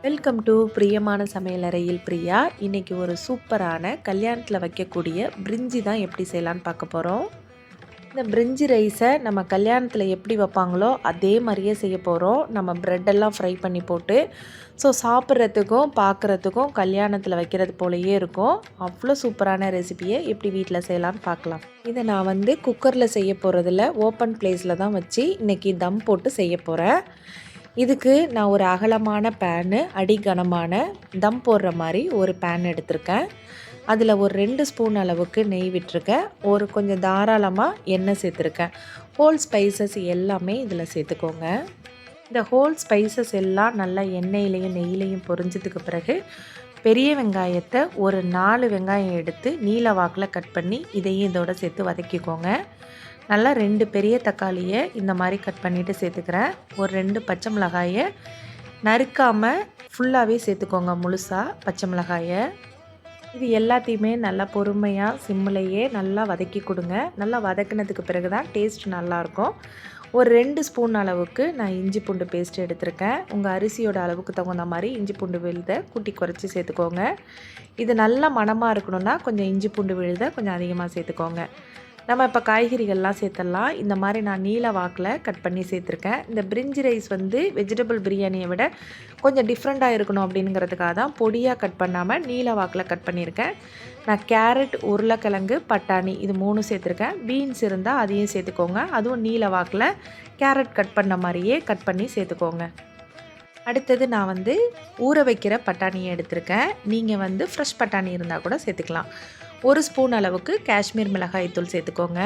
Welcome to பிரியமான சமையலறையில் பிரியா. இன்றைக்கி ஒரு சூப்பரான கல்யாணத்தில் வைக்கக்கூடிய பிரிஞ்சி தான் எப்படி செய்யலான்னு பார்க்க போகிறோம். இந்த பிரிஞ்சி ரைஸை நம்ம கல்யாணத்தில் எப்படி வைப்பாங்களோ அதே மாதிரியே செய்ய போகிறோம். நம்ம ப்ரெட்டெல்லாம் ஃப்ரை பண்ணி போட்டு சாப்பிட்றதுக்கும் பார்க்குறதுக்கும் கல்யாணத்தில் வைக்கிறது போலயே இருக்கும். அவ்வளோ சூப்பரான ரெசிபியை எப்படி வீட்டில் செய்யலான்னு பார்க்கலாம். இதை நான் குக்கரில் செய்ய போகிறதில்ல, ஓப்பன் பிளேஸில் தான் வச்சு இன்றைக்கி தம் போட்டு செய்ய போகிறேன். இதுக்கு நான் ஒரு அகலமான பேனு, அடிகனமான தம் போடுற மாதிரி ஒரு பேன் எடுத்திருக்கேன். அதில் ஒரு 2 ஸ்பூன் அளவுக்கு நெய் விட்டுருக்கேன். ஒரு கொஞ்சம் தாராளமாக எண்ணெய் சேர்த்துருக்கேன். ஹோல் ஸ்பைசஸ் எல்லாமே இதில் சேர்த்துக்கோங்க. இந்த ஹோல் ஸ்பைசஸ் எல்லாம் நல்லா எண்ணெயிலையும் நெய்யிலையும் பொரிஞ்சதுக்கு பிறகு பெரிய வெங்காயத்தை ஒரு 4 வெங்காயம் எடுத்து நீல வாக்கில் கட் பண்ணி இதையும் இதோட சேர்த்து வதக்கிக்கோங்க. நல்லா 2 பெரிய தக்காளியை இந்த மாதிரி கட் பண்ணிவிட்டு சேர்த்துக்கிறேன். ஒரு 2 பச்சை மிளகாயை நறுக்காமல் ஃபுல்லாகவே சேர்த்துக்கோங்க, முழுசாக பச்சை மிளகாயை. இது எல்லாத்தையுமே நல்லா பொறுமையாக சிம்மிலையே நல்லா வதக்கி கொடுங்க. நல்லா வதக்கினதுக்கு பிறகு தான் டேஸ்ட் நல்லாயிருக்கும். ஒரு 2 ஸ்பூன் அளவுக்கு நான் இஞ்சி பூண்டு பேஸ்ட் எடுத்திருக்கேன். உங்கள் அரிசியோட அளவுக்கு தகுந்த மாதிரி இஞ்சி பூண்டு விழுதை கூட்டி குறைச்சி சேர்த்துக்கோங்க. இது நல்லா மணமாக இருக்கணும்னா கொஞ்சம் இஞ்சி பூண்டு விழுதை கொஞ்சம் அதிகமாக சேர்த்துக்கோங்க. நம்ம இப்போ காய்கறிகள்லாம் சேர்த்துடலாம். இந்த மாதிரி நான் நீல வாக்கில் கட் பண்ணி சேர்த்துருக்கேன். இந்த பிரிஞ்சி ரைஸ் வெஜிடபிள் பிரியாணியை விட கொஞ்சம் டிஃப்ரெண்ட்டாக இருக்கணும் அப்படிங்கிறதுக்காக தான் பொடியாக கட் பண்ணாமல் நீல வாக்கில் கட் பண்ணியிருக்கேன். நான் கேரட், உருளைக்கிழங்கு, பட்டாணி இது 3 சேர்த்துருக்கேன். பீன்ஸ் இருந்தால் அதையும் சேர்த்துக்கோங்க. அதுவும் நீல வாக்கில் கேரட் கட் பண்ண மாதிரியே கட் பண்ணி சேர்த்துக்கோங்க. அடுத்தது நான் ஊற வைக்கிற பட்டாணியை எடுத்திருக்கேன். நீங்கள் ஃப்ரெஷ் பட்டாணி இருந்தால் கூட சேர்த்துக்கலாம். 1 ஸ்பூன் அளவுக்கு காஷ்மீர் மிளகாய்த்தூள் சேர்த்துக்கோங்க.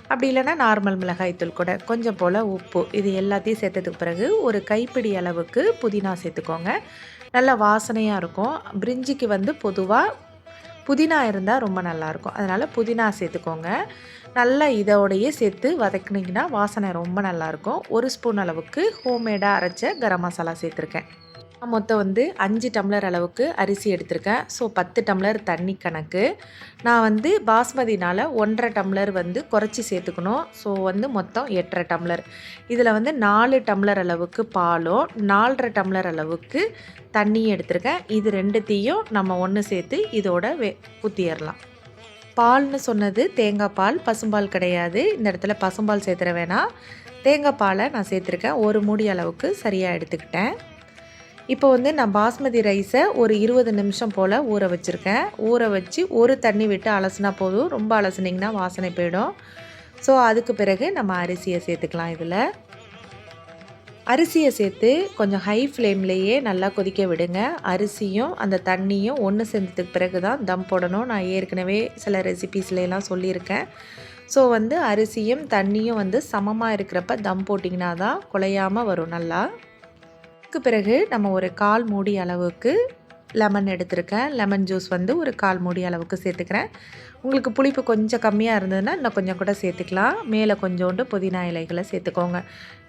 அப்படி இல்லைன்னா நார்மல் மிளகாய்த்தூள் கூட, கொஞ்சம் போல் உப்பு, இது எல்லாத்தையும் சேர்த்ததுக்கு பிறகு ஒரு கைப்பிடி அளவுக்கு புதினா சேர்த்துக்கோங்க. நல்லா வாசனையாக இருக்கும். பிரிஞ்சிக்கு பொதுவாக புதினா இருந்தால் ரொம்ப நல்லாயிருக்கும். அதனால் புதினா சேர்த்துக்கோங்க. நல்லா இதோடையே சேர்த்து வதக்குனிங்கன்னா வாசனை ரொம்ப நல்லாயிருக்கும். 1 ஸ்பூன் அளவுக்கு ஹோம்மேடாக அரைச்ச கரம் மசாலா சேர்த்துருக்கேன். மொத்தம் 5 டம்ளர் அளவுக்கு அரிசி எடுத்திருக்கேன். ஸோ 10 டம்ளர் தண்ணி கணக்கு. நான் பாஸ்மதினால் 1.5 டம்ளர் குறைச்சி சேர்த்துக்கணும். ஸோ மொத்தம் 8.5 டம்ளர். இதில் 4 டம்ளர் அளவுக்கு பாலும் 4.5 டம்ளர் அளவுக்கு தண்ணியும் எடுத்திருக்கேன். இது ரெண்டுத்தையும் நம்ம ஒன்று சேர்த்து இதோட ஊற்றிடலாம். பால்னு சொன்னது தேங்காய் பால், பசும்பால் கிடையாது. இந்த இடத்துல பசும்பால் சேர்த்துற வேணாம். தேங்காய் பாலை நான் சேர்த்துருக்கேன். ஒரு மூடி அளவுக்கு சரியாக எடுத்துக்கிட்டேன். இப்போ நான் பாஸ்மதி ரைஸை ஒரு 20 நிமிஷம் போல் ஊற வச்சுருக்கேன். ஊற வச்சு ஒரு தண்ணி விட்டு அலசினா போதும். ரொம்ப அலசினிங்கன்னா வாசனை போயிடும். ஸோ அதுக்கு பிறகு நம்ம அரிசியை சேர்த்துக்கலாம். இதில் அரிசியை சேர்த்து கொஞ்சம் ஹை ஃப்ளேம்லேயே நல்லா கொதிக்க விடுங்க. அரிசியும் அந்த தண்ணியும் ஒன்று சேர்ந்ததுக்கு பிறகு தான் தம் போடணும். நான் ஏற்கனவே சில ரெசிபீஸ்லாம் சொல்லியிருக்கேன். ஸோ அரிசியும் தண்ணியும் சமமாக இருக்கிறப்ப தம் போட்டிங்கன்னா தான் குலையாமல் வரும் நல்லா. அதுக்கு பிறகு நம்ம ஒரு 1/4 மூடி அளவுக்கு லெமன் எடுத்திருக்கேன். லெமன் ஜூஸ் ஒரு 1/4 மூடி அளவுக்கு சேர்த்துக்கிறேன். உங்களுக்கு புளிப்பு கொஞ்சம் கம்மியாக இருந்ததுன்னா இன்னும் கொஞ்சம் கூட சேர்த்துக்கலாம். மேலே கொஞ்சோண்டு புதினா இலைகளை சேர்த்துக்கோங்க.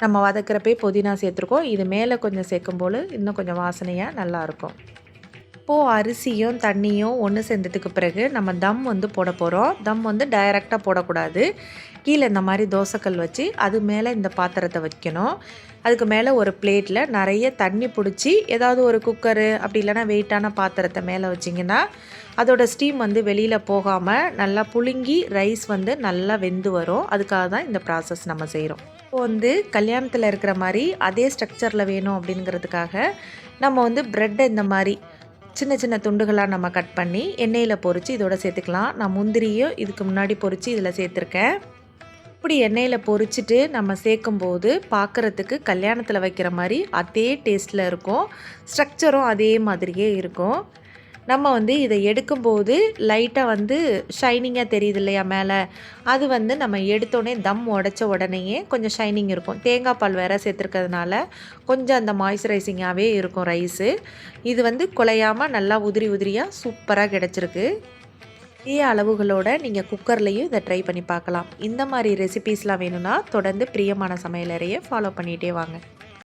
நம்ம வதக்கிறப்பே புதினா சேர்த்துருக்கோம். இது மேலே கொஞ்சம் சேர்க்கும்போது இன்னும் கொஞ்சம் வாசனையாக நல்லாயிருக்கும். இப்போது அரிசியும் தண்ணியும் ஒன்று சேர்ந்ததுக்கு பிறகு நம்ம தம் போட போகிறோம். தம் டைரெக்டாக போடக்கூடாது. கீழே இந்த மாதிரி தோசைக்கல் வச்சு அது மேலே இந்த பாத்திரத்தை வைக்கணும். அதுக்கு மேலே ஒரு பிளேட்டில் நிறைய தண்ணி பிடிச்சி ஏதாவது ஒரு குக்கரு அப்படி இல்லைனா வெயிட்டான பாத்திரத்தை மேலே வச்சிங்கன்னா அதோட ஸ்டீம் வெளியில் போகாமல் நல்லா புழுங்கி ரைஸ் நல்லா வெந்து வரும். அதுக்காக தான் இந்த ப்ராசஸ் நம்ம செய்கிறோம். இப்போ கல்யாணத்தில் இருக்கிற மாதிரி அதே ஸ்ட்ரக்சரில் வேணும் அப்படிங்கிறதுக்காக நம்ம ப்ரெட்டை இந்த மாதிரி சின்ன சின்ன துண்டுகளாக நம்ம கட் பண்ணி எண்ணெயில் பொரித்து இதோட சேர்த்துக்கலாம். நான் முந்திரியும் இதுக்கு முன்னாடி பொரித்து இதில் சேர்த்துருக்கேன். இப்படி எண்ணெயில் பொரிச்சிட்டு நம்ம சேர்க்கும்போது பார்க்குறதுக்கு கல்யாணத்தில் வைக்கிற மாதிரி அதே டேஸ்ட்டில் இருக்கும். ஸ்ட்ரக்சரும் அதே மாதிரியே இருக்கும். நம்ம இதை எடுக்கும்போது லைட்டாக ஷைனிங்காக தெரியுது இல்லையா மேலே, அது நம்ம எடுத்தோடனே தம் உடச்ச உடனேயே கொஞ்சம் ஷைனிங் இருக்கும். தேங்காய் பால் வேறு சேர்த்துருக்கிறதுனால கொஞ்சம் அந்த மாய்ஸ்சரைசிங்காகவே இருக்கும் ரைஸு. இது குலையாமல் நல்லா உதிரி உதிரியாக சூப்பராக கிடச்சிருக்கு. இதே அளவுகளோடு நீங்கள் குக்கர்லேயும் இதை ட்ரை பண்ணி பார்க்கலாம். இந்த மாதிரி ரெசிபீஸ்லாம் வேணும்னா தொடர்ந்து பிரியமான சமையலறையை ஃபாலோ பண்ணிகிட்டே வாங்க.